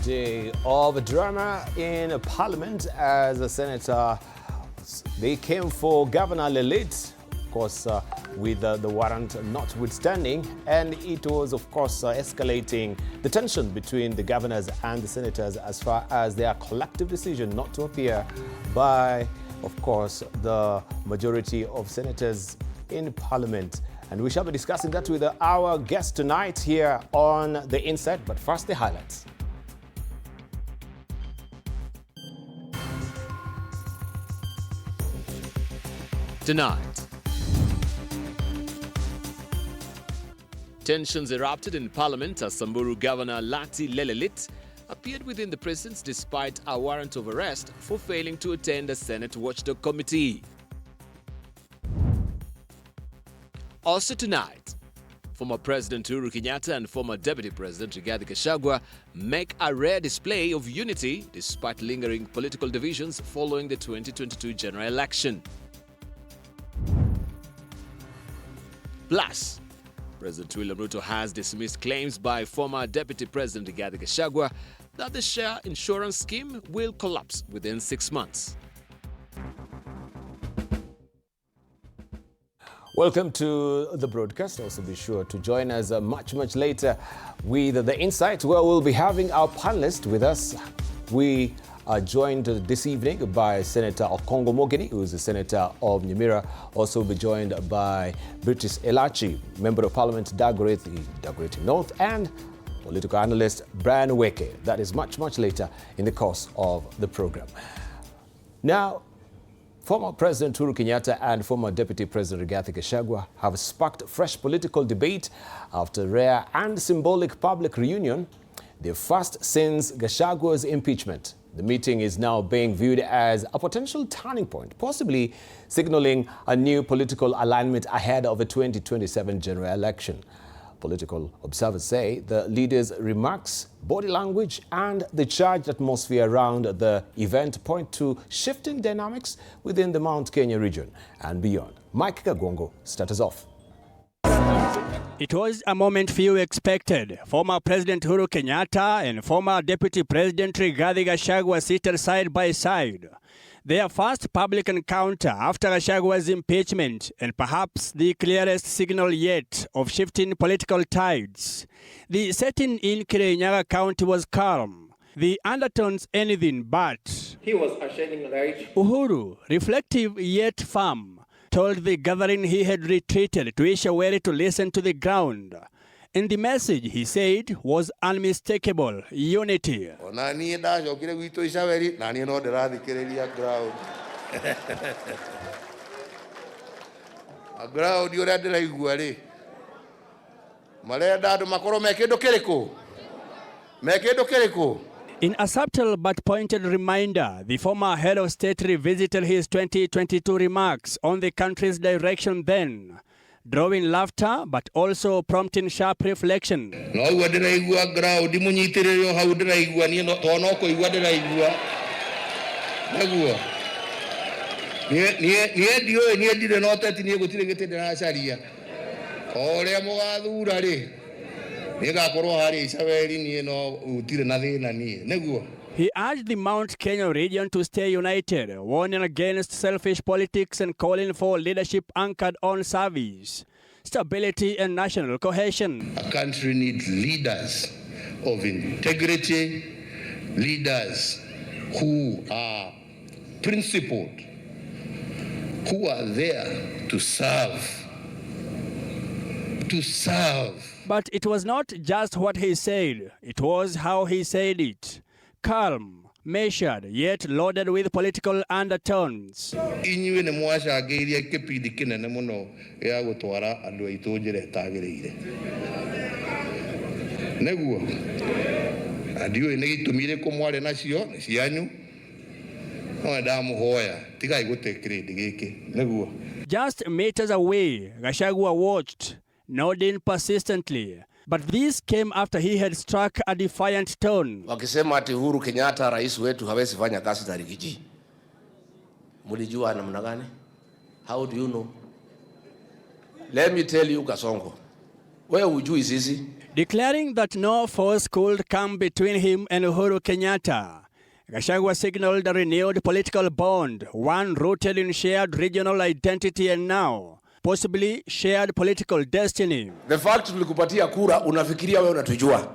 day of drama in Parliament as the Senator, they came for Governor Lelit, of course, with the warrant notwithstanding, and it was, of course, escalating the tension between the governors and the senators as far as their collective decision not to appear by, of course, the majority of senators in Parliament. And we shall be discussing that with our guest tonight here on The Insight. But first, the highlights. Tonight, tensions erupted in Parliament as Samburu Governor Lati Lelelit appeared within the presence despite a warrant of arrest for failing to attend a Senate Watchdog Committee. Also tonight, former President Uhuru Kenyatta and former Deputy President Rigathi Gachagua make a rare display of unity despite lingering political divisions following the 2022 general election. Plus, President William Ruto has dismissed claims by former Deputy President Rigathi Gachagua that the share insurance scheme will collapse within 6 months. Welcome to the broadcast. Also be sure to join us much later with The Insight, where we'll be having our panelists with us. We are joined this evening by Senator Okongo Mogeni, who is the Senator of Nyamira. Also be joined by British Elachi, Member of Parliament Dagoretti North, and political analyst Brian Weke. That is much later in the course of the program. Now, former President Uhuru Kenyatta and former Deputy President Rigathi Gachagua have sparked fresh political debate after rare and symbolic public reunion, their first since Gachagua's impeachment. The meeting is now being viewed as a potential turning point, possibly signaling a new political alignment ahead of the 2027 general election. Political observers say the leaders' remarks, body language, and the charged atmosphere around the event point to shifting dynamics within the Mount Kenya region and beyond. Mike Kagongo starts us off. It was a moment few expected. Former President Uhuru Kenyatta and former Deputy President Rigathi Gachagua seated side by side. Their first public encounter after Gachagua's impeachment, and perhaps the clearest signal yet of shifting political tides. The setting in Kirinyaga County was calm. The undertones anything but. He was a shining light. Uhuru, reflective yet firm, told the gathering he had retreated to Ishaweri to listen to the ground. And the message, he said, was unmistakable: unity. In a subtle but pointed reminder, the former head of state revisited his 2022 remarks on the country's direction then, drawing laughter but also prompting sharp reflection. He urged the Mount Kenya region to stay united, warning against selfish politics and calling for leadership anchored on service, stability and national cohesion. A country needs leaders of integrity, leaders who are principled, who are there to serve. But it was not just what he said, it was how he said it. Calm, measured, yet loaded with political undertones. Just meters away, Gachagua watched, nodding persistently. But this came after he had struck a defiant tone. Wakisema ati Uhuru Kenyatta rais wetu hawezi fanya kazi na Rigiji. Mulijua namna gani? How do you know? Let me tell you, Kasongo. Wewe hujui sisi. Declaring that no force could come between him and Uhuru Kenyatta, Gachagua signaled a renewed political bond, one rooted in shared regional identity and now possibly shared political destiny. The fact tulikupatia kura unafikiria wewe unatujua.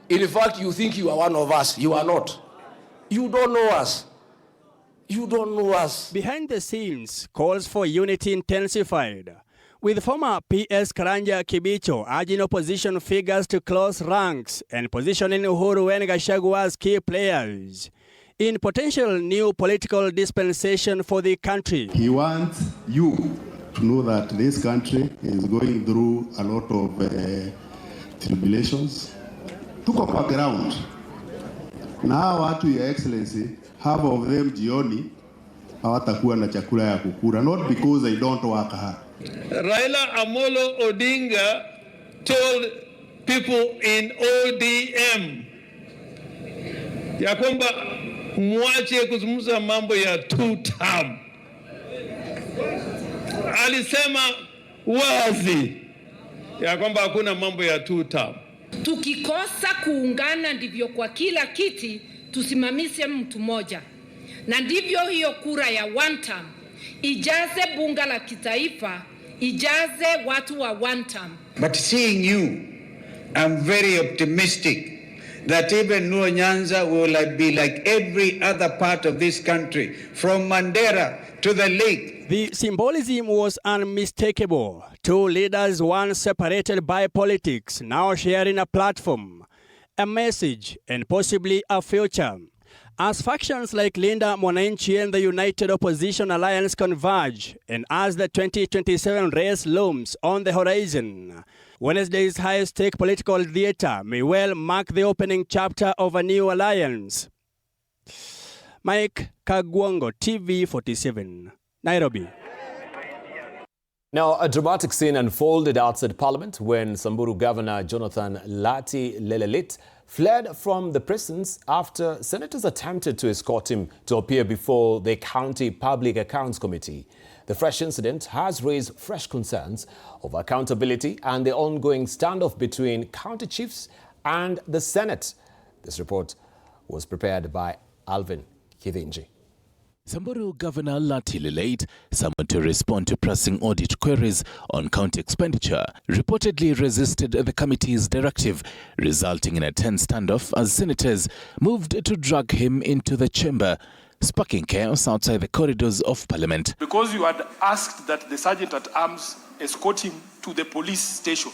In fact you think you are one of us. You are not. You don't know us. You don't know us. Behind the scenes, calls for unity intensified, with former PS Karanja Kibicho urging opposition figures to close ranks and positioning Uhuru and Gachagua as key players in potential new political dispensation for the country. He wants you to know that this country is going through a lot of tribulations. Tuko kwa ground. Na watu, Your Excellency, half of them jioni hawatakuwa na chakula ya kukula, not because they don't work hard. Raila Amolo Odinga told people in ODM ya kwamba mwache kuzungumza mambo ya two term. Alisema wazi ya kwamba hakuna mambo ya two term. Tukikosa kuungana ndivyo kwa kila kiti tusimamishe mtu mmoja, na ndivyo hiyo kura ya one term ijaze bunga la kitaifa, ijaze watu wa one term. But seeing you, I'm very optimistic that even Nuo Nyanza will be like every other part of this country, from Mandera to the lake. The symbolism was unmistakable. Two leaders once separated by politics, now sharing a platform, a message, and possibly a future. As factions like Linda Mwananchi and the United Opposition Alliance converge, and as the 2027 race looms on the horizon, Wednesday's high-stake political theater may well mark the opening chapter of a new alliance. Mike Kagwongo, TV47, Nairobi. Now, a dramatic scene unfolded outside Parliament when Samburu Governor Jonathan Lati Lelelit fled from the prisons after senators attempted to escort him to appear before the County Public Accounts Committee. The fresh incident has raised fresh concerns over accountability and the ongoing standoff between county chiefs and the Senate. This report was prepared by Alvin Kithinji. Samburu Governor Lati Lelelit, summoned to respond to pressing audit queries on county expenditure, reportedly resisted the committee's directive, resulting in a tense standoff as senators moved to drag him into the chamber, sparking chaos outside the corridors of Parliament. Because you had asked that the Sergeant-at-Arms escort him to the police station.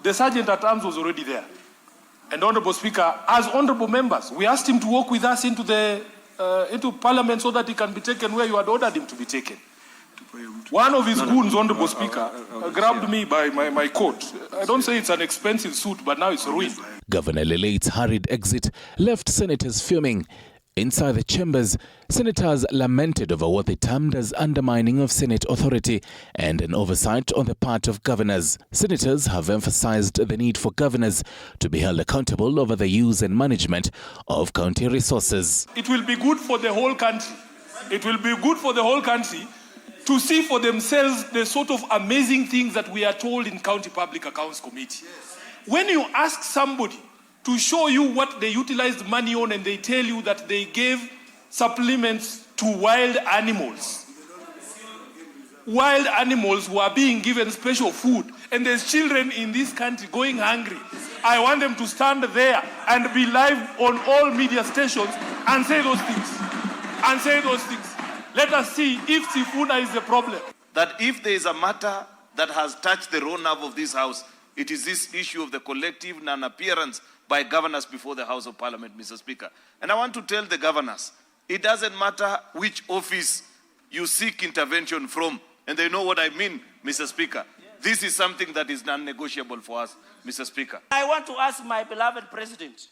The Sergeant-at-Arms was already there. And Honorable Speaker, as honorable members, we asked him to walk with us into Parliament so that he can be taken where you had ordered him to be taken. One of his goons, Honorable Speaker, grabbed me by my coat. I don't say it's an expensive suit, but now it's ruined. Governor Leleit's hurried exit left senators fuming. Inside the chambers, senators lamented over what they termed as undermining of Senate authority and an oversight on the part of governors. Senators have emphasized the need for governors to be held accountable over the use and management of county resources. It will be good for the whole country. It will be good for the whole country to see for themselves the sort of amazing things that we are told in County Public Accounts Committee. When you ask somebody to show you what they utilized money on and they tell you that they gave supplements to wild animals who are being given special food, and there's children in this country going hungry, I want them to stand there and be live on all media stations and say those things. Let us see if Sifuna is the problem. That if there is a matter that has touched the raw nerve of this house, it is this issue of the collective non-appearance by governors before the House of Parliament, Mr. Speaker. And I want to tell the governors, it doesn't matter which office you seek intervention from, and they know what I mean, Mr. Speaker. This is something that is non-negotiable for us, Mr. Speaker. I want to ask my beloved President,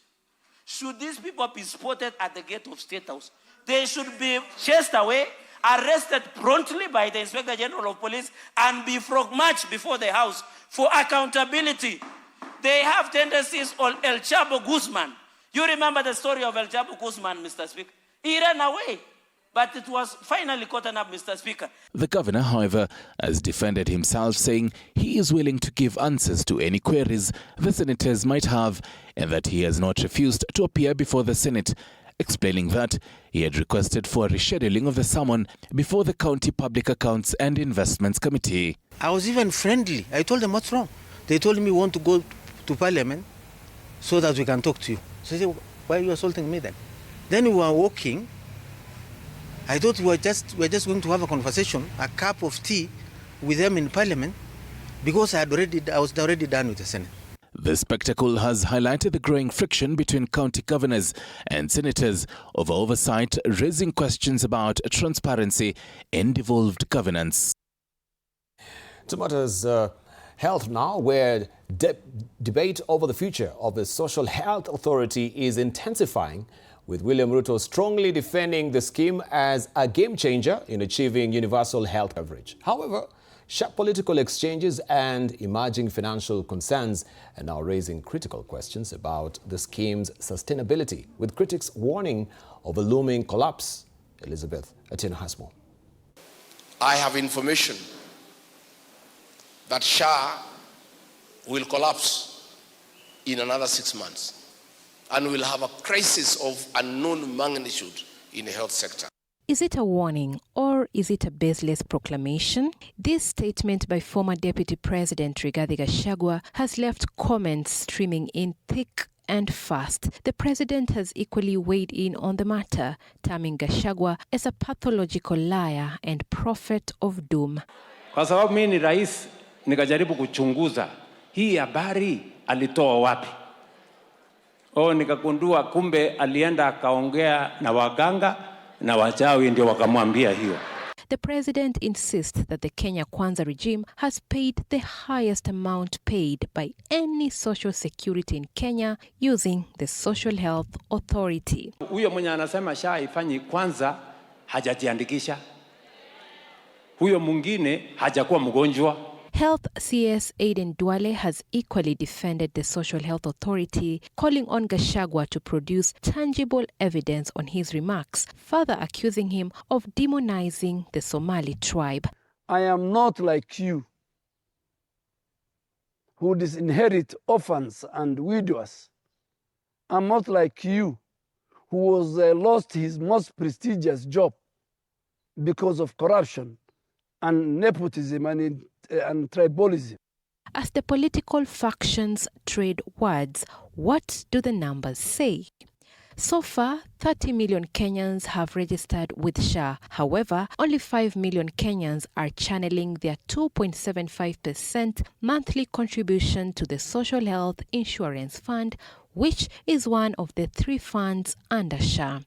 should these people be spotted at the gate of State House? They should be chased away, arrested promptly by the Inspector General of Police, and be frog-marched before the House for accountability. They have tendencies on El Chapo Guzman. You remember the story of El Chapo Guzman, Mr. Speaker? He ran away. But it was finally caught up, Mr. Speaker. The governor, however, has defended himself, saying he is willing to give answers to any queries the senators might have and that he has not refused to appear before the Senate, explaining that he had requested for a rescheduling of the summon before the County Public Accounts and Investments Committee. I was even friendly. I told them what's wrong. They told me we want to go to Parliament so that we can talk to you. So I said, why are you assaulting me then? Then we were walking. I thought we were just going to have a conversation, a cup of tea with them in Parliament, because I was already done with the Senate. The spectacle has highlighted the growing friction between county governors and senators over oversight, raising questions about transparency and devolved governance. To matters health now, where debate over the future of the Social Health Authority is intensifying, with William Ruto strongly defending the scheme as a game changer in achieving universal health coverage. However, sharp political exchanges and emerging financial concerns are now raising critical questions about the scheme's sustainability, with critics warning of a looming collapse. Elizabeth Atieno has more. I have information that SHA will collapse in another 6 months. And we'll have a crisis of unknown magnitude in the health sector. Is it a warning or is it a baseless proclamation? This statement by former Deputy President Rigathi Gachagua has left comments streaming in thick and fast. The president has equally weighed in on the matter, terming Gachagua as a pathological liar and prophet of doom. Kwa sababu mimi ni rais, nikajaribu kuchunguza hii habari alitoa wapi. Nikagundua kumbe alienda akaongea na waganga na wachawi ndio wakamwambia hiyo. The president insists that the Kenya Kwanza regime has paid the highest amount paid by any social security in Kenya using the Social Health Authority. Huyo mwenye anasema SHA ifanyi kwanza hajajiandikisha. Huyo mwingine hajakuwa mgonjwa. Health CS Aiden Duale has equally defended the Social Health Authority, calling on Gachagua to produce tangible evidence on his remarks, further accusing him of demonizing the Somali tribe. I am not like you, who disinherit orphans and widows. I'm not like you, who was lost his most prestigious job because of corruption and nepotism and tribalism. As the political factions trade words, what do the numbers say? So far, 30 million Kenyans have registered with SHA. However, only 5 million Kenyans are channeling their 2.75% monthly contribution to the Social Health Insurance Fund, which is one of the 3 funds under SHA.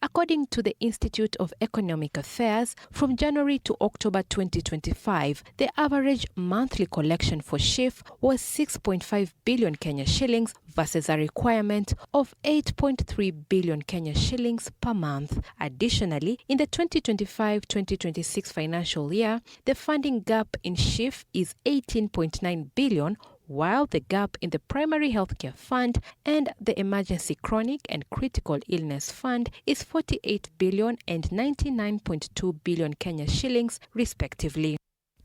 According to the Institute of Economic Affairs, from January to October 2025, the average monthly collection for SHIF was 6.5 billion Kenya shillings versus a requirement of 8.3 billion Kenya shillings per month. Additionally, in the 2025-2026 financial year, the funding gap in SHIF is 18.9 billion, while the gap in the Primary Healthcare Fund and the Emergency Chronic and Critical Illness Fund is 48 billion and 99.2 billion Kenya shillings, respectively.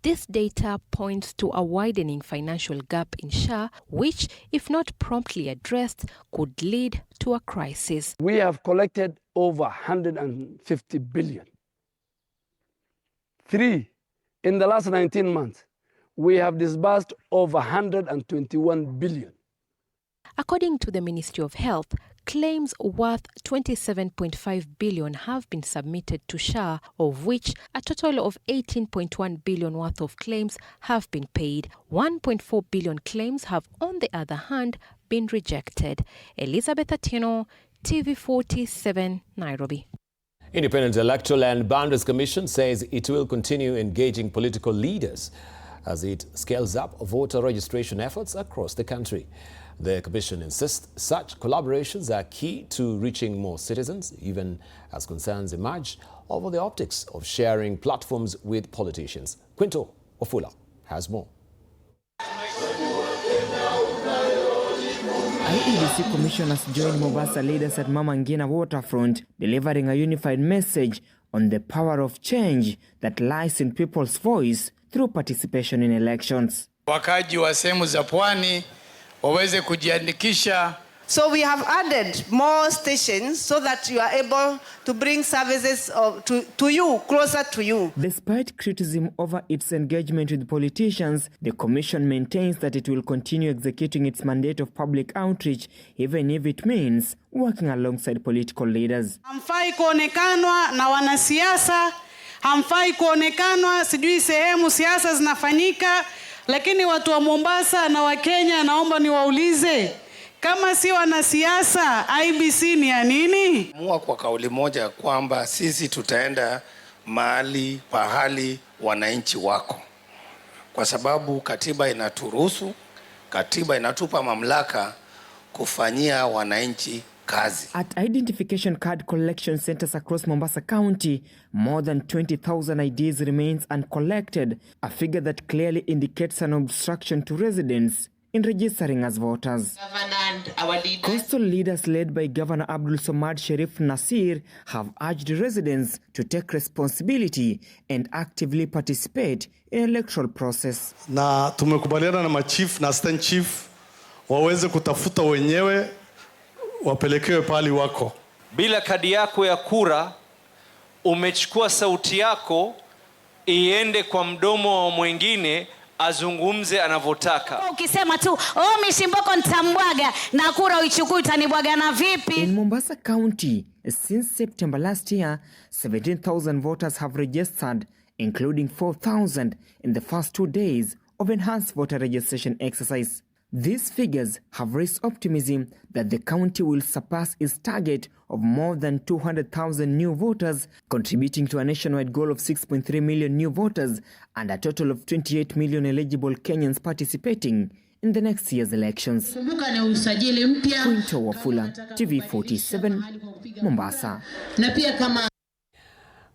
This data points to a widening financial gap in SHA, which, if not promptly addressed, could lead to a crisis. We have collected over 150 billion. 3, in the last 19 months. We have disbursed over 121 billion. According to the Ministry of Health, claims worth 27.5 billion have been submitted to SHA, of which a total of 18.1 billion worth of claims have been paid. 1.4 billion claims have, on the other hand, been rejected. Elizabeth Atieno, TV47, Nairobi. Independent Electoral and Boundaries Commission says it will continue engaging political leaders as it scales up voter registration efforts across the country. The Commission insists such collaborations are key to reaching more citizens, even as concerns emerge over the optics of sharing platforms with politicians. Quinto Wafula has more. IEBC commissioners joined Mombasa leaders at Mama Ngina waterfront, delivering a unified message on the power of change that lies in people's voice through participation in elections. Wakaji wa sehemu za pwani waweze kujiandikisha. So we have added more stations so that you are able to bring services to you, closer to you. Despite criticism over its engagement with politicians, the Commission maintains that it will continue executing its mandate of public outreach, even if it means working alongside political leaders. Hamfai kuonekanwa na wanasiasa, hamfai kuonekanwa sijui sehemu siasa zinafanyika, lakini watu wa Mombasa na wa Kenya naomba niwaulize, kama si wanasiasa, IBC ni ya nini? Mua kwa kauli moja kwamba sisi tutaenda pahali wananchi wako. Kwa sababu katiba inaturuhusu, katiba inatupa mamlaka kufanyia wananchi kazi. At identification card collection centers across Mombasa County, more than 20,000 IDs remains uncollected, a figure that clearly indicates an obstruction to residents in registering as voters. Coastal leaders led by Governor Abdul Somad Sharif Nasir have urged residents to take responsibility and actively participate in electoral process. Na tumekubaliana na machief na assistant chief waweze kutafuta wenyewe wapelekewe pali wako. Bila kadi yako ya kura umechukua sauti yako iende kwa mdomo wa mwingine azungumze anavotaka. Ukisema tu Mishimboko nitambwaga na kura uichukue utanibwaga na vipi? In Mombasa County, since September last year, 17,000 voters have registered, including 4,000 in the first 2 days of enhanced voter registration exercise. These figures have raised optimism that the county will surpass its target of more than 200,000 new voters, contributing to a nationwide goal of 6.3 million new voters and a total of 28 million eligible Kenyans participating in the next year's elections. Quinto Wafula, TV47, Mombasa.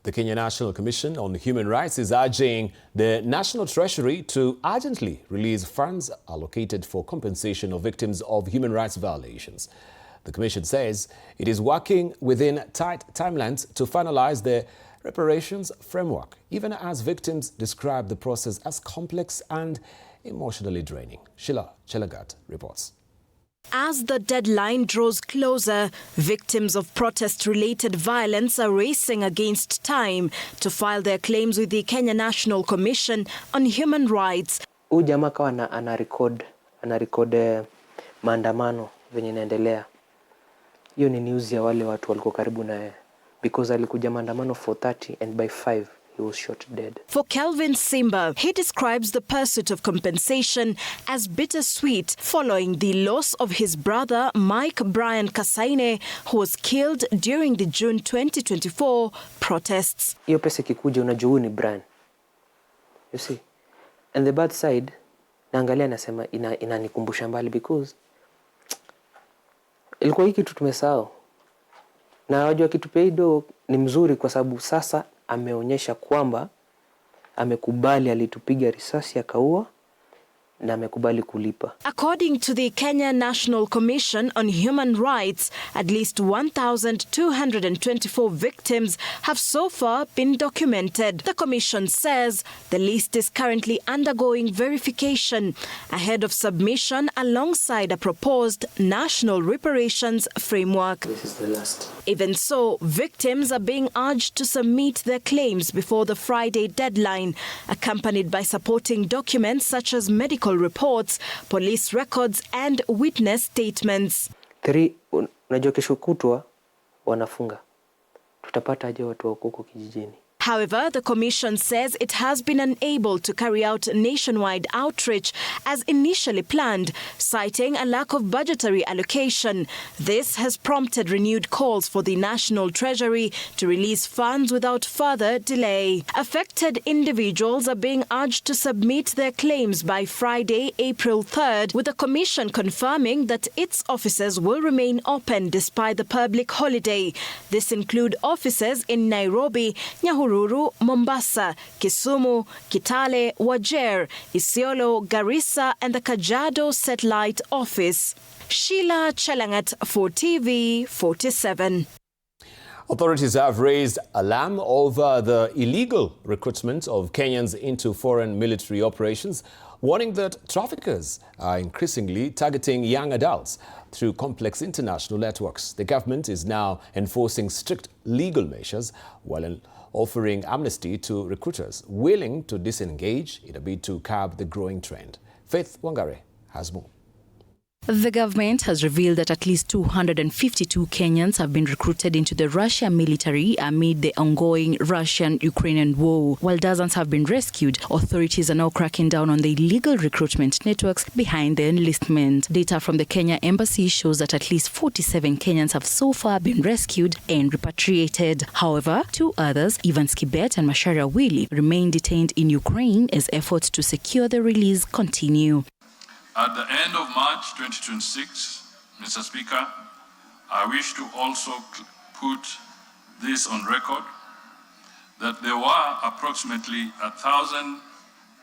The Kenya National Commission on Human Rights is urging the National Treasury to urgently release funds allocated for compensation of victims of human rights violations. The Commission says it is working within tight timelines to finalize the reparations framework, even as victims describe the process as complex and emotionally draining. Sheila Chelagat reports. As the deadline draws closer, victims of protest-related violence are racing against time to file their claims with the Kenya National Commission on Human Rights. Huyu jamaa kawa anarecord maandamano venye inaendelea. Hiyo ni news ya wale watu walikuwa karibu naye, because alikuja maandamano 4:30 and by 5 he was shot dead. For Kelvin Simba, he describes the pursuit of compensation as bittersweet following the loss of his brother Mike Brian Kasaine, who was killed during the June 2024 protests. Hiyo pesa ikikuja unajua ni Brian. You see? And the bad side, naangalia nasema inanikumbusha mbali, because ilikuwa hiki kitu tumesahau. Na wajua kitu peido ni mzuri kwa sababu sasa ameonyesha kwamba amekubali alitupiga risasi akaua na amekubali kulipa. According to the Kenya National Commission on Human Rights, at least 1,224 victims have so far been documented. The commission says the list is currently undergoing verification ahead of submission alongside a proposed national reparations framework. This is the last. Even so, victims are being urged to submit their claims before the Friday deadline, accompanied by supporting documents such as medical reports, police records and witness statements. 3, unajua kesho kutwa wanafunga. Tutapata aje watu wa huko kijijini? However, the Commission says it has been unable to carry out nationwide outreach as initially planned, citing a lack of budgetary allocation. This has prompted renewed calls for the National Treasury to release funds without further delay. Affected individuals are being urged to submit their claims by Friday, April 3rd, with the Commission confirming that its offices will remain open despite the public holiday. This includes offices in Nairobi, Nyahururu, Mombasa, Kisumu, Kitale, Wajir, Isiolo, Garissa and the Kajiado Satellite Office. Sheila Chelangat for TV47. Authorities have raised alarm over the illegal recruitment of Kenyans into foreign military operations, warning that traffickers are increasingly targeting young adults through complex international networks. The government is now enforcing strict legal measures while offering amnesty to recruiters willing to disengage in a bid to curb the growing trend. Faith Wangare has more. The government has revealed that at least 252 Kenyans have been recruited into the Russian military amid the ongoing Russian-Ukrainian war. While dozens have been rescued, authorities are now cracking down on the illegal recruitment networks behind the enlistment. Data from the Kenya Embassy shows that at least 47 Kenyans have so far been rescued and repatriated. However, 2 others, Ivan Skibet and Masharia Willi, remain detained in Ukraine as efforts to secure the release continue. At the end of March 2026, Mr. Speaker, I wish to also put this on record that there were approximately 1,000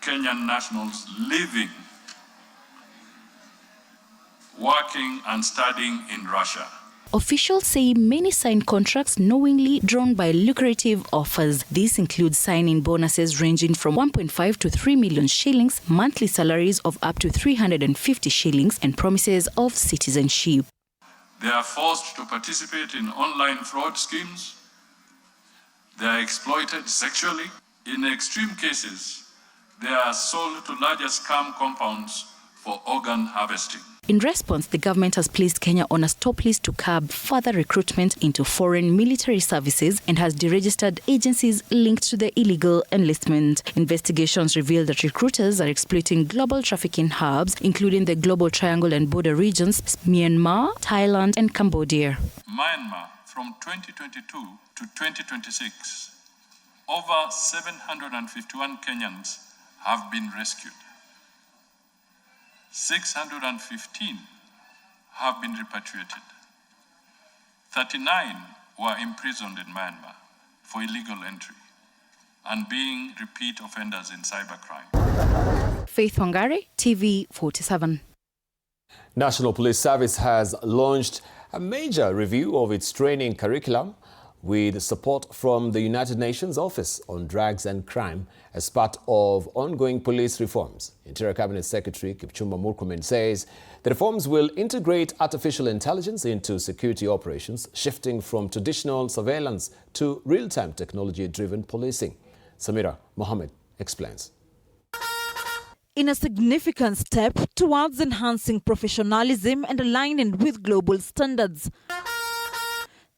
Kenyan nationals living, working and studying in Russia. Officials say many signed contracts knowingly drawn by lucrative offers. This includes signing bonuses ranging from 1.5 to 3 million shillings, monthly salaries of up to 350 shillings, and promises of citizenship. They are forced to participate in online fraud schemes. They are exploited sexually. In extreme cases, they are sold to larger scam compounds for organ harvesting. In response, the government has placed Kenya on a stop list to curb further recruitment into foreign military services and has deregistered agencies linked to the illegal enlistment. Investigations reveal that recruiters are exploiting global trafficking hubs, including the Global Triangle and border regions, Myanmar, Thailand, and Cambodia. Myanmar, from 2022 to 2026, over 751 Kenyans have been rescued. 615 have been repatriated. 39 were imprisoned in Myanmar for illegal entry and being repeat offenders in cybercrime. Faith Wangare, TV47. National Police Service has launched a major review of its training curriculum with support from the United Nations Office on Drugs and Crime as part of ongoing police reforms. Interior Cabinet Secretary Kipchumba Murkomen says the reforms will integrate artificial intelligence into security operations, shifting from traditional surveillance to real-time technology-driven policing. Samira Mohammed explains. In a significant step towards enhancing professionalism and aligning with global standards,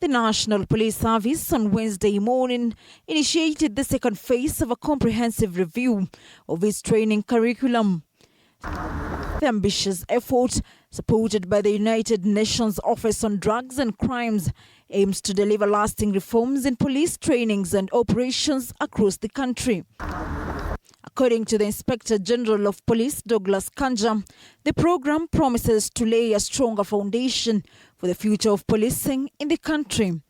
the National Police Service on Wednesday morning initiated the second phase of a comprehensive review of its training curriculum. The ambitious effort, supported by the United Nations Office on Drugs and Crimes, aims to deliver lasting reforms in police trainings and operations across the country. According to the Inspector General of Police, Douglas Kanja, the program promises to lay a stronger foundation for the future of policing in the country.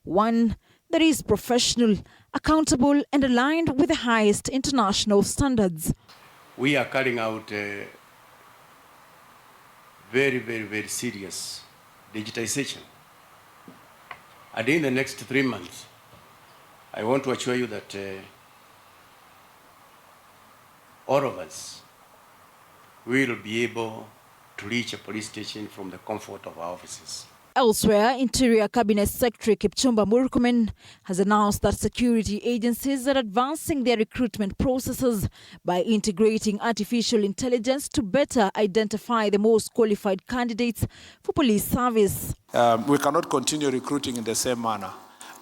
One that is professional, accountable, and aligned with the highest international standards. We are carrying out a very serious digitization. And in the next 3 months, I want to assure you that all of us will be able to reach a police station from the comfort of our offices. Elsewhere, Interior Cabinet Secretary Kipchumba Murkomen has announced that security agencies are advancing their recruitment processes by integrating artificial intelligence to better identify the most qualified candidates for police service. We cannot continue recruiting in the same manner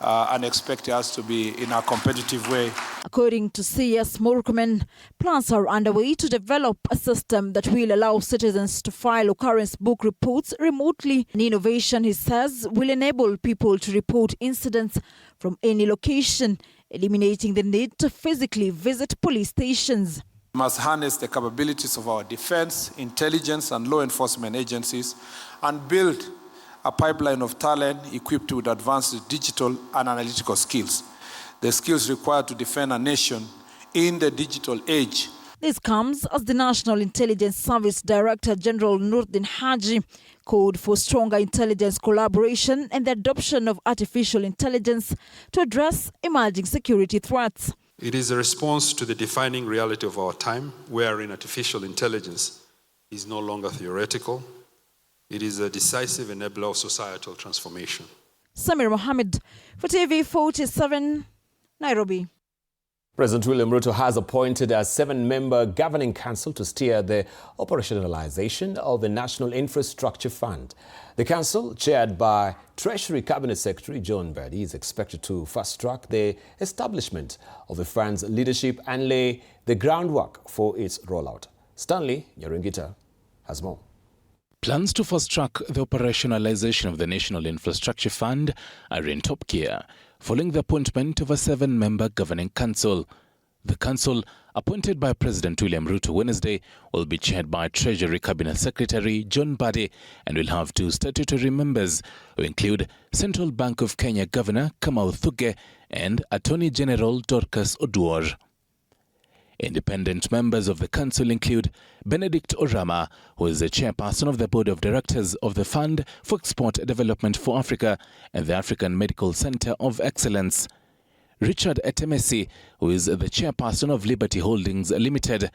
and expect us to be in a competitive way. According to CS Murkomen, plans are underway to develop a system that will allow citizens to file occurrence book reports remotely. An innovation, he says, will enable people to report incidents from any location, eliminating the need to physically visit police stations. We must harness the capabilities of our defense, intelligence, and law enforcement agencies and build a pipeline of talent equipped with advanced digital and analytical skills, the skills required to defend a nation in the digital age. This comes as the National Intelligence Service Director General Nurdin Haji called for stronger intelligence collaboration and the adoption of artificial intelligence to address emerging security threats. It is a response to the defining reality of our time, wherein artificial intelligence is no longer theoretical. It is a decisive enabler of societal transformation. Samir Mohammed for TV47, Nairobi. President William Ruto has appointed a 7-member governing council to steer the operationalization of the National Infrastructure Fund. The council, chaired by Treasury Cabinet Secretary John Mbadi, is expected to fast-track the establishment of the fund's leadership and lay the groundwork for its rollout. Stanley Nyaringita has more. Plans to fast-track the operationalization of the National Infrastructure Fund are in top gear, following the appointment of a 7-member governing council. The council, appointed by President William Ruto Wednesday, will be chaired by Treasury Cabinet Secretary John Mbadi and will have 2 statutory members who include Central Bank of Kenya Governor Kamau Thuge and Attorney General Dorcas Oduor. Independent members of the council include Benedict Orama, who is the chairperson of the board of directors of the Fund for Export Development for Africa and the African Medical Center of Excellence; Richard Etemesi, who is the chairperson of Liberty Holdings Limited;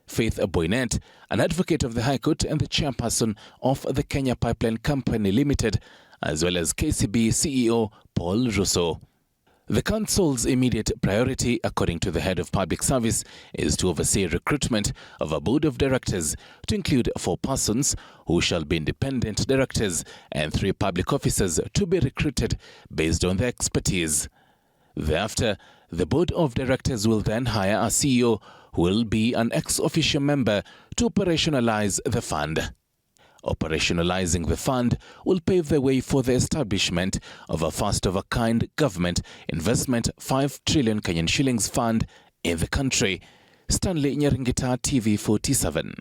Faith Boynet, an advocate of the High Court and the chairperson of the Kenya Pipeline Company Limited, as well as KCB CEO Paul Russo. The council's immediate priority, according to the head of public service, is to oversee recruitment of a board of directors to include 4 persons who shall be independent directors and 3 public officers to be recruited based on their expertise. Thereafter, the board of directors will then hire a CEO who will be an ex officio member to operationalize the fund. Operationalizing the fund will pave the way for the establishment of a first-of-a-kind government investment 5 trillion Kenyan shillings fund in the country. Stanley Nyaringita, TV47.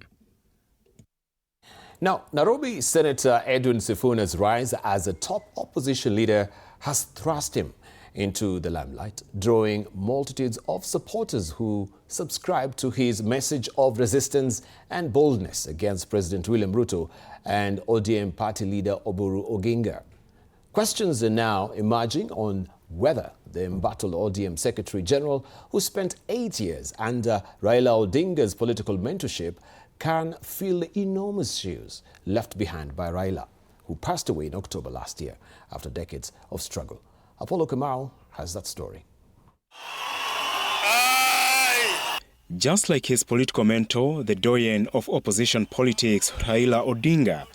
Now, Nairobi Senator Edwin Sifuna's rise as a top opposition leader has thrust him into the limelight, drawing multitudes of supporters who subscribe to his message of resistance and boldness against President William Ruto and ODM party leader Oburu Oginga. Questions are now emerging on whether the embattled ODM Secretary General, who spent 8 years under Raila Odinga's political mentorship, can fill the enormous shoes left behind by Raila, who passed away in October last year after decades of struggle. Apollo Kamau has that story. Just like his political mentor, the doyen of opposition politics, Raila Odinga,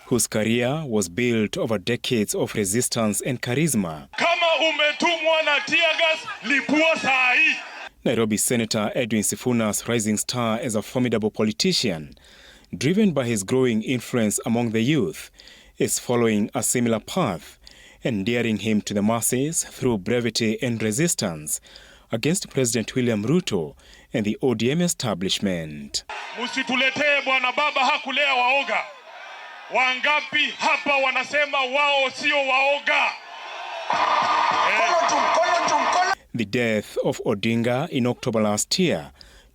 whose career was built over decades of resistance and charisma. Nairobi Senator Edwin Sifuna's rising star as a formidable politician, driven by his growing influence among the youth, is following a similar path, endearing him to the masses through brevity and resistance against President William Ruto and the ODM establishment. Musituletee bwana baba hakulea waoga. Wangapi hapa wanasema wao sio waoga? The death of Odinga in October last year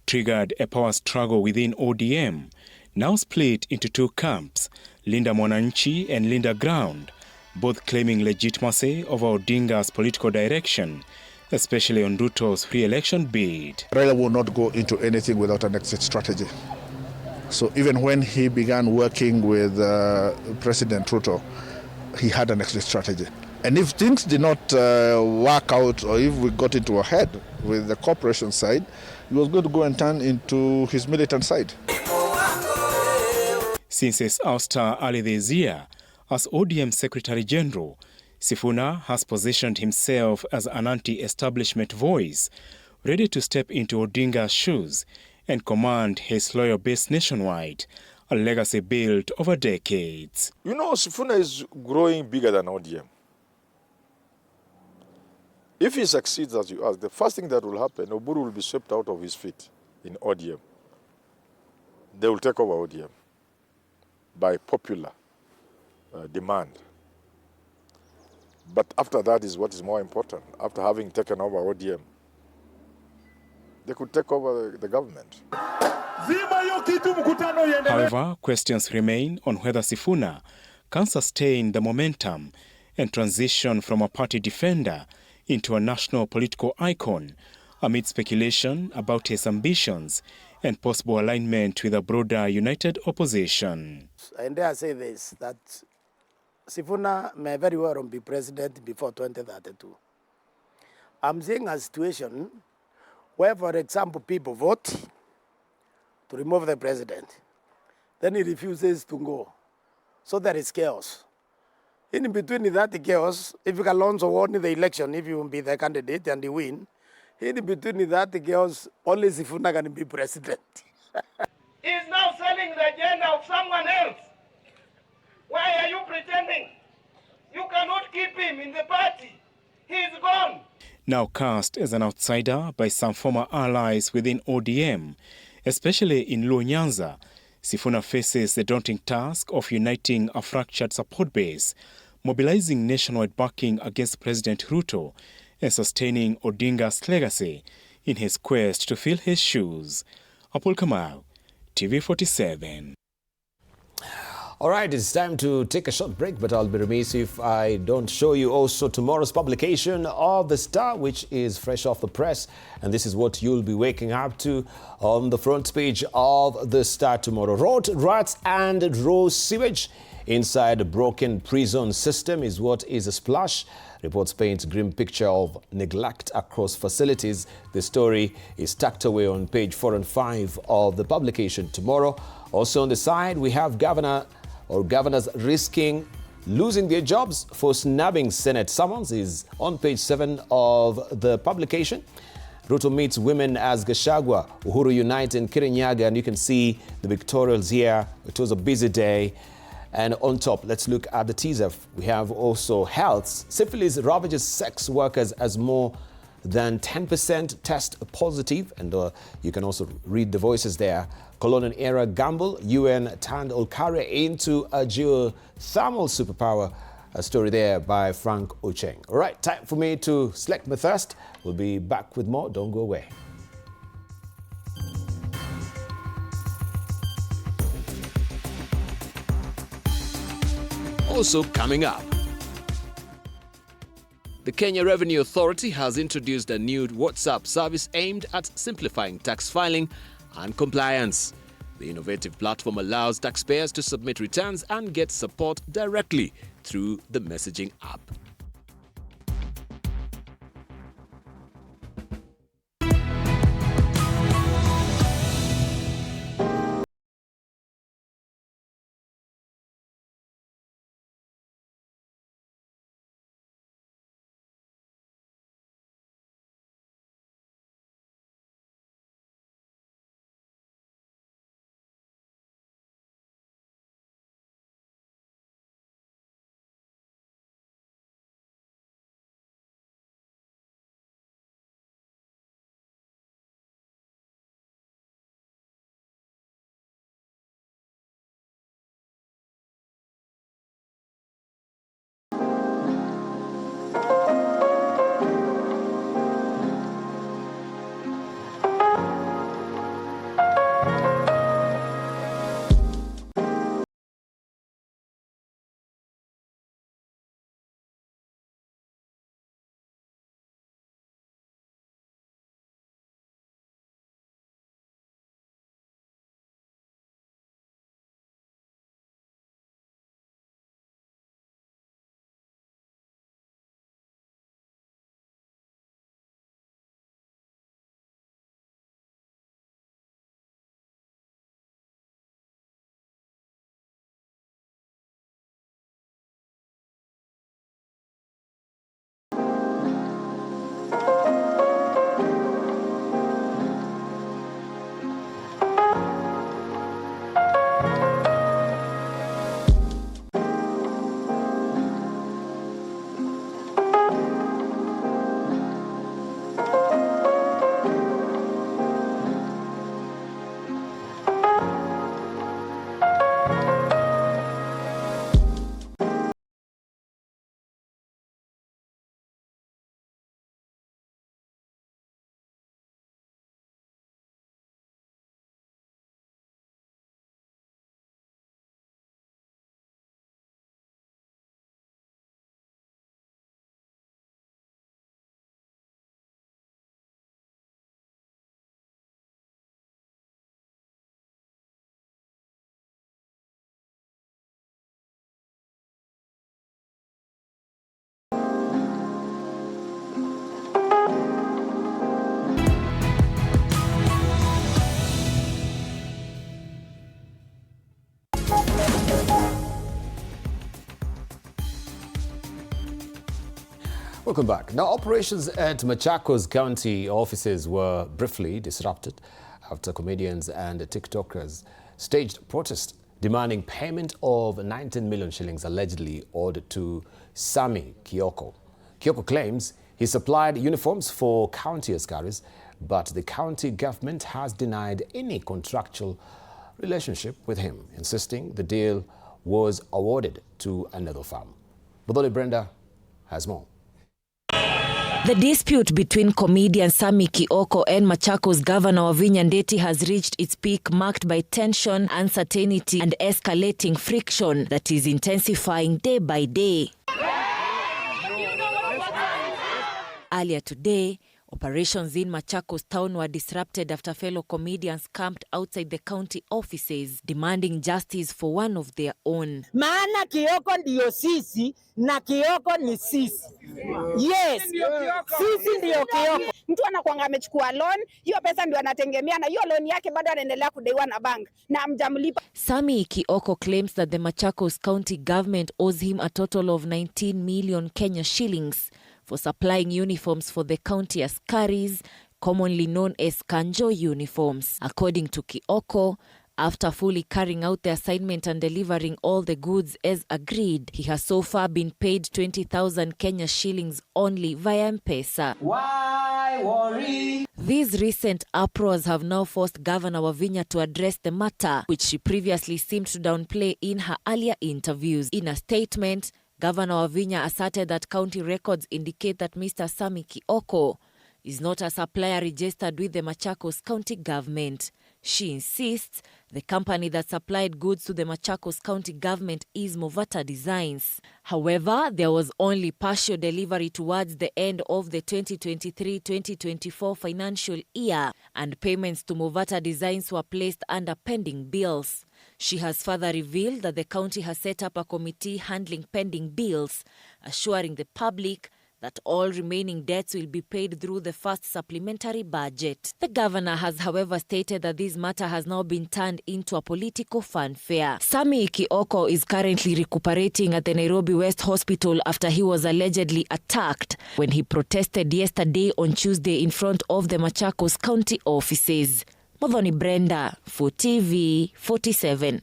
triggered a power struggle within ODM, now split into 2 camps, Linda Mwananchi and Linda Ground, both claiming legitimacy over Odinga's political direction, especially on Ruto's re-election bid. Raila will not go into anything without an exit strategy. So even when he began working with President Ruto, he had an exit strategy. And if things did not work out, or if we got into a head with the corporation side, he was going to go and turn into his militant side. Since his ouster early this year, as ODM Secretary General, Sifuna has positioned himself as an anti-establishment voice, ready to step into Odinga's shoes and command his loyal base nationwide, a legacy built over decades. You know, Sifuna is growing bigger than ODM. If he succeeds, as you ask, the first thing that will happen, Oburu will be swept out of his feet in ODM. They will take over ODM by popular demand. But after that is what is more important. After having taken over ODM, they could take over the government. However, questions remain on whether Sifuna can sustain the momentum and transition from a party defender into a national political icon amid speculation about his ambitions and possible alignment with a broader united opposition. I dare say this, that Sifuna may very well be president before 2032. I'm seeing a situation where, for example, people vote to remove the president. Then he refuses to go. So there is chaos. In between that chaos, if you can launch won the election, if you will be the candidate and you win, in between that chaos, only Sifuna can be president. He's now selling the agenda of someone else. Why are you pretending? You cannot keep him in the party. He's gone. Now cast as an outsider by some former allies within ODM, especially in Luo Nyanza, Sifuna faces the daunting task of uniting a fractured support base, mobilizing nationwide backing against President Ruto, and sustaining Odinga's legacy in his quest to fill his shoes. Apul Kamau, TV47. All right, it's time to take a short break, but I'll be remiss if I don't show you also tomorrow's publication of The Star, which is fresh off the press. And this is what you'll be waking up to on the front page of The Star tomorrow. Rot, rats and raw sewage inside a broken prison system is what is a splash. Reports paint a grim picture of neglect across facilities. The story is tucked away on page 4 and 5 of the publication tomorrow. Also on the side, we have governors risking losing their jobs for snubbing Senate summons is on page 7 of the publication. Ruto meets women as Gachagua, Uhuru unite in Kirinyaga, and you can see the pictorials here. It was a busy day. And on top, let's look at the teaser. We have also health. Syphilis ravages sex workers as more than 10% test positive. And you can also read the voices there. Colonial era gamble, UN turned Olkaria into a geothermal superpower. A story there by Frank Ocheng. All right, time for me to select my thirst. We'll be back with more. Don't go away. Also coming up, the Kenya Revenue Authority has introduced a new WhatsApp service aimed at simplifying tax filing and compliance. The innovative platform allows taxpayers to submit returns and get support directly through the messaging app. Welcome back. Now, operations at Machakos County offices were briefly disrupted after comedians and TikTokers staged protest demanding payment of 19 million shillings allegedly owed to Sami Kioko. Kioko claims he supplied uniforms for county askaris, but the county government has denied any contractual relationship with him, insisting the deal was awarded to another firm. Bodoli Brenda has more. The dispute between comedian Sami Kioko and Machakos Governor Wavinya Ndeti has reached its peak, marked by tension, uncertainty, and escalating friction that is intensifying day by day. Earlier today, operations in Machakos town were disrupted after fellow comedians camped outside the county offices, demanding justice for one of their own. Maana Kioko ndio sisi na Kioko ni sisi. Yes, sisi ndio Kioko. Mtu anakuanga amechukua loan, hiyo pesa ndio anatengemea na hiyo loan yake bado anaendelea kudaiwa na bank na hamjamlipa. Sami Kioko claims that the Machakos County government owes him a total of 19 million Kenya shillings for supplying uniforms for the county askaris, commonly known as Kanjo uniforms. According to Kioko, after fully carrying out the assignment and delivering all the goods as agreed, he has so far been paid 20,000 Kenya shillings only via M-Pesa. Why worry? These recent uproars have now forced Governor Wavinya to address the matter, which she previously seemed to downplay in her earlier interviews. In a statement, Governor Wavinya asserted that county records indicate that Mr. Sami Kioko is not a supplier registered with the Machakos County government. She insists the company that supplied goods to the Machakos County government is Movata Designs. However, there was only partial delivery towards the end of the 2023-2024 financial year, and payments to Movata Designs were placed under pending bills. She has further revealed that the county has set up a committee handling pending bills, assuring the public that all remaining debts will be paid through the first supplementary budget. The governor has, however, stated that this matter has now been turned into a political fanfare. Sami Kioko is currently recuperating at the Nairobi West Hospital after he was allegedly attacked when he protested yesterday on Tuesday in front of the Machakos County offices. Modhoni Brenda for TV47.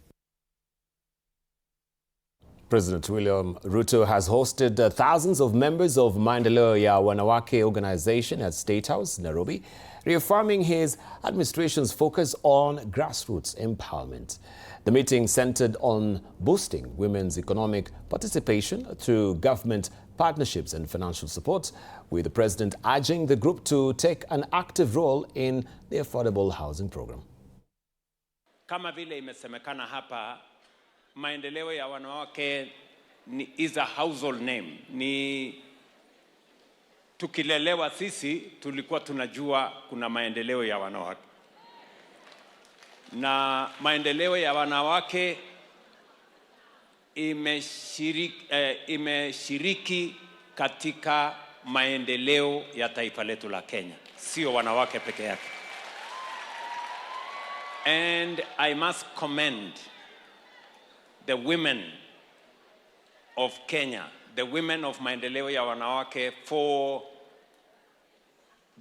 President William Ruto has hosted thousands of members of Maendeleo ya Wanawake organization at State House, Nairobi, reaffirming his administration's focus on grassroots empowerment. The meeting centered on boosting women's economic participation through government partnerships and financial support, with the president urging the group to take an active role in the affordable housing program. Kama vile imesemekana hapa, maendeleo ya wanawake is a household name. Ni tukilelewa sisi tulikuwa tunajua kuna maendeleo ya wanawake. Na maendeleo ya wanawake imeshiriki katika maendeleo ya taifa letu la Kenya. Sio wanawake peke yake. And I must commend the women of Kenya, the women of Maendeleo ya Wanawake, for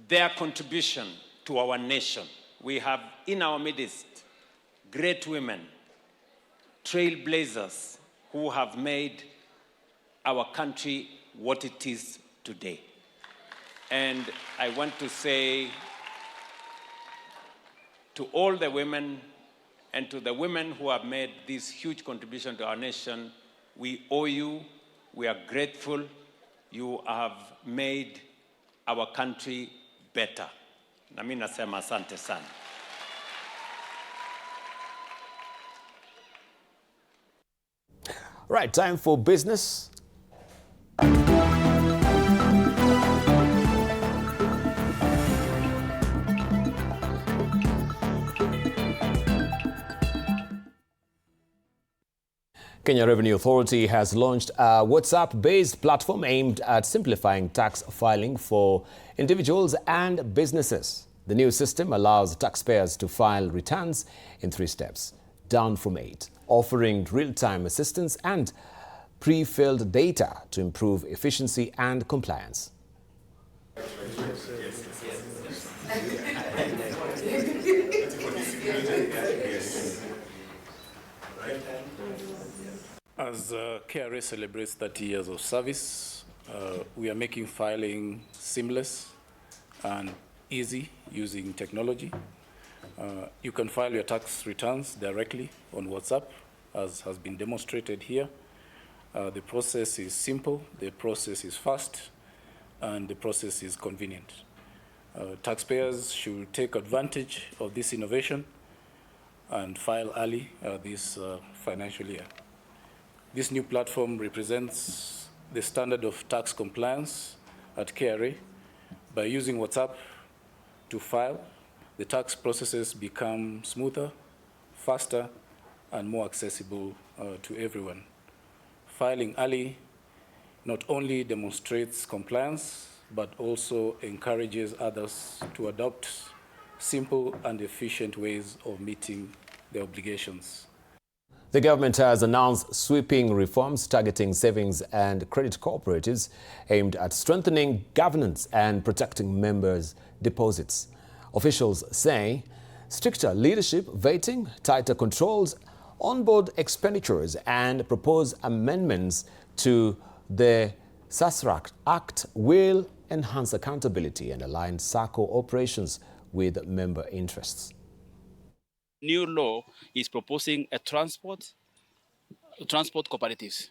their contribution to our nation. We have in our midst great women, trailblazers, who have made our country what it is today. And I want to say to all the women and to the women who have made this huge contribution to our nation, we owe you, we are grateful. You have made our country better. Na mimi nasema asante sana. Right, time for business. Kenya Revenue Authority has launched a WhatsApp-based platform aimed at simplifying tax filing for individuals and businesses. The new system allows taxpayers to file returns in 3 steps, down from 8, offering real-time assistance and pre-filled data to improve efficiency and compliance. As KRA celebrates 30 years of service, we are making filing seamless and easy using technology. You can file your tax returns directly on WhatsApp, as has been demonstrated here. The process is simple, the process is fast, and the process is convenient. Taxpayers should take advantage of this innovation and file early this financial year. This new platform represents the standard of tax compliance at KRA. By using WhatsApp to file, the tax processes become smoother, faster, and more accessible to everyone. Filing early not only demonstrates compliance, but also encourages others to adopt simple and efficient ways of meeting their obligations. The government has announced sweeping reforms targeting savings and credit cooperatives aimed at strengthening governance and protecting members' deposits. Officials say stricter leadership vetting, tighter controls, onboard expenditures and proposed amendments to the SASRAC Act will enhance accountability and align SACCO operations with member interests. New law is proposing a transport cooperatives.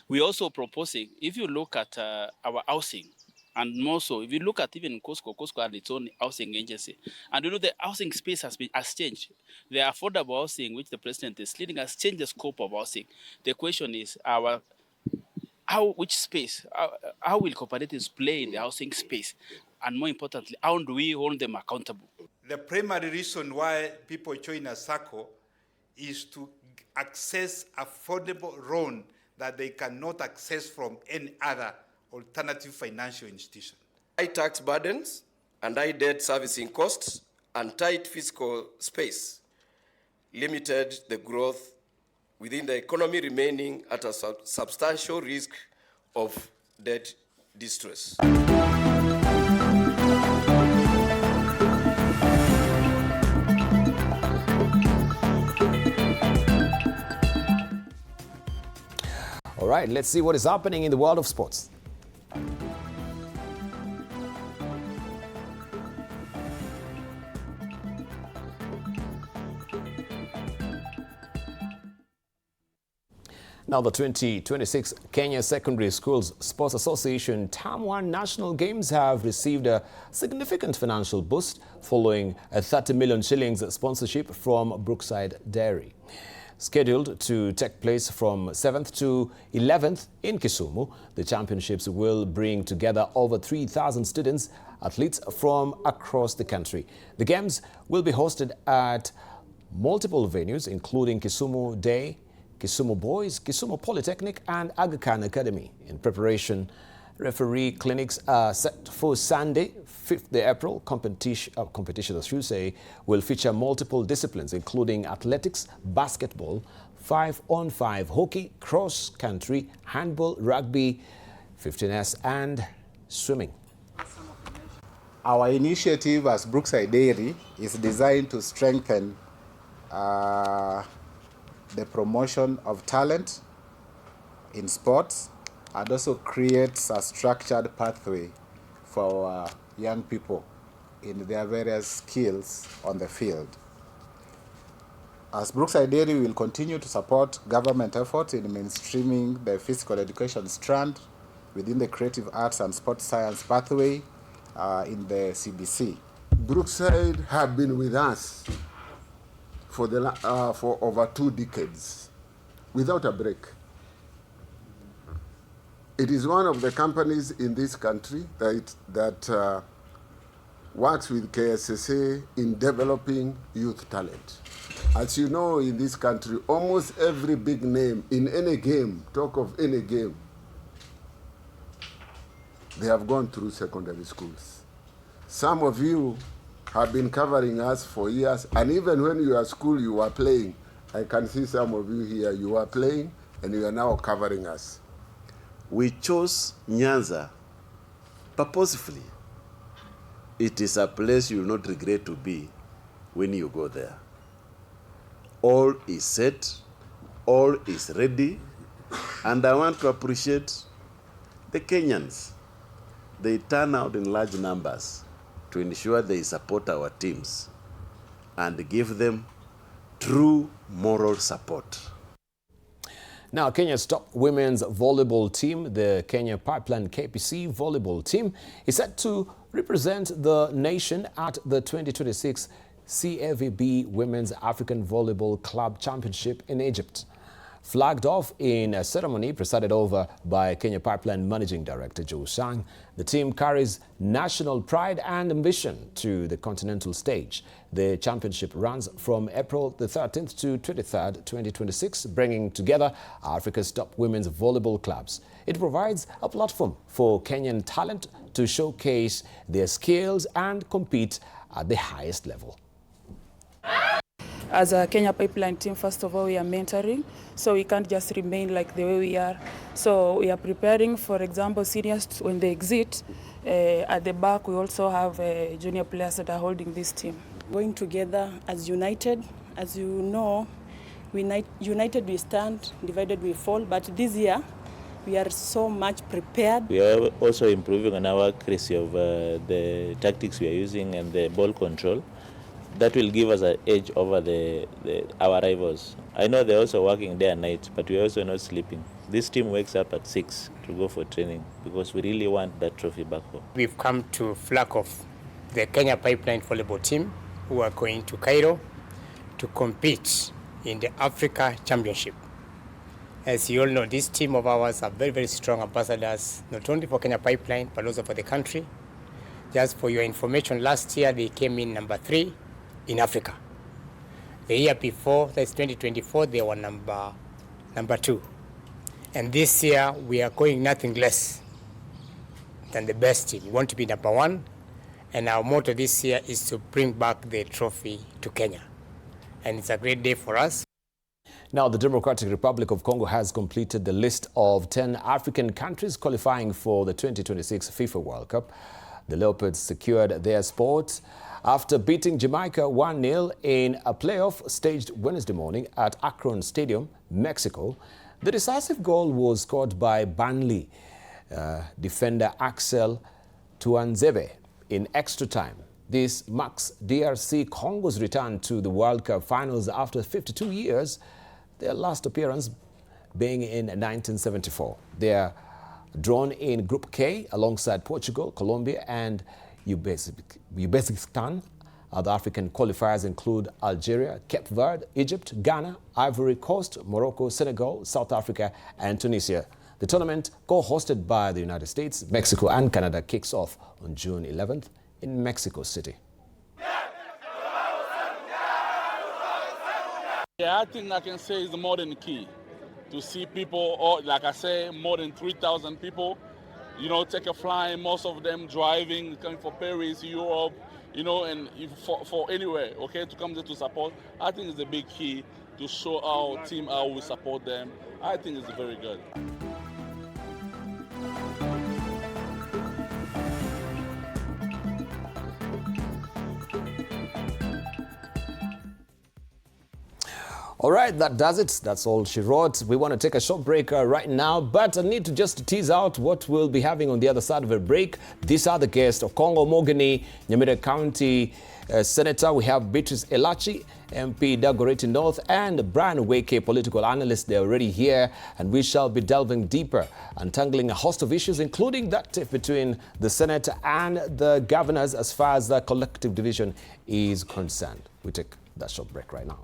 We're also proposing, if you look at our housing, and more so, if you look at even Costco had its own housing agency, and you know the housing space has changed. The affordable housing, which the president is leading, has changed the scope of housing. The question is, which space, how will cooperatives play in the housing space? And more importantly, how do we hold them accountable? The primary reason why people join a SACCO is to access affordable loan that they cannot access from any other alternative financial institution. High tax burdens and high debt servicing costs and tight fiscal space limited the growth within the economy, remaining at a substantial risk of debt distress. All right, let's see what is happening in the world of sports. Now, the 2026 Kenya Secondary Schools Sports Association Term 1 National Games have received a significant financial boost following a 30 million shillings sponsorship from Brookside Dairy. Scheduled to take place from 7th to 11th in Kisumu, the championships will bring together over 3,000 students, athletes from across the country. The games will be hosted at multiple venues, including Kisumu Day, Kisumu Boys, Kisumu Polytechnic and Aga Khan Academy. In preparation, referee clinics are set for Sunday, 5th April. Competition, I should say, will feature multiple disciplines, including athletics, basketball, 5-on-5 hockey, cross-country, handball, rugby, 15S and swimming. Our initiative as Brookside Dairy is designed to strengthen the promotion of talent in sports and also creates a structured pathway for our young people in their various skills on the field. As Brookside Dairy, we will continue to support government efforts in mainstreaming the physical education strand within the creative arts and sports science pathway in the CBC. Brookside have been with us for over 2 decades without a break. It is one of the companies in this country that works with KSSA in developing youth talent. As you know, in this country, almost every big name in any game, talk of any game, they have gone through secondary schools. Some of you have been covering us for years, and even when you were at school, you were playing. I can see some of you here, you were playing, and you are now covering us. We chose Nyanza purposefully. It is a place you will not regret to be when you go there. All is set, all is ready, and I want to appreciate the Kenyans. They turn out in large numbers to ensure they support our teams and give them true moral support. Now, Kenya's top women's volleyball team, the Kenya Pipeline KPC volleyball team, is set to represent the nation at the 2026 CAVB Women's African Volleyball Club Championship in Egypt. Flagged off in a ceremony presided over by Kenya Pipeline Managing Director Joe Sang, the team carries national pride and ambition to the continental stage. The championship runs from April the 13th to 23rd, 2026, bringing together Africa's top women's volleyball clubs. It provides a platform for Kenyan talent to showcase their skills and compete at the highest level. As a Kenya Pipeline team, first of all, we are mentoring, so we can't just remain like the way we are. So we are preparing, for example, seniors when they exit. At the back, we also have junior players that are holding this team. Going together as united, as you know, united we stand, divided we fall, but this year, we are so much prepared. We are also improving on our accuracy of the tactics we are using and the ball control. That will give us an edge over our rivals. I know they're also working day and night, but we're also not sleeping. This team wakes up at 6 to go for training because we really want that trophy back home. We've come to flag off the Kenya Pipeline volleyball team who are going to Cairo to compete in the Africa Championship. As you all know, this team of ours are very, very strong ambassadors, not only for Kenya Pipeline, but also for the country. Just for your information, last year they came in number 3 in Africa. The year before, that's 2024, they were number 2. And this year, we are going nothing less than the best team. We want to be number 1, and our motto this year is to bring back the trophy to Kenya. And it's a great day for us. Now, the Democratic Republic of Congo has completed the list of 10 African countries qualifying for the 2026 FIFA World Cup. The Leopards secured their spot after beating Jamaica 1-0 in a playoff staged Wednesday morning at Akron Stadium, Mexico. The decisive goal was scored by Burnley defender Axel Tuanzebe in extra time. This marks DRC Congo's return to the World Cup finals after 52 years, their last appearance being in 1974. They are drawn in Group K alongside Portugal, Colombia and Uzbekistan. Other African qualifiers include Algeria, Cape Verde, Egypt, Ghana, Ivory Coast, Morocco, Senegal, South Africa and Tunisia. The tournament, co-hosted by the United States, Mexico and Canada, kicks off on June 11th in Mexico City. Yeah, I think I can say is more than key to see people, or like I say, more than 3,000 people, you know, take a flight, most of them driving, coming for Paris, Europe, you know, and for anywhere, okay, to come there to support. I think it's a big key to show our team how we support them. I think it's very good. All right, that does it. That's all she wrote. We want to take a short break right now, but I need to just tease out what we'll be having on the other side of a break. These are the guests of Congo Mogeni, Nyamira County Senator. We have Beatrice Elachi, MP Dagoretti North, and Brian Weke, political analyst. They're already here, and we shall be delving deeper, untangling a host of issues, including that between the Senate and the governors as far as the collective division is concerned. We take that short break right now.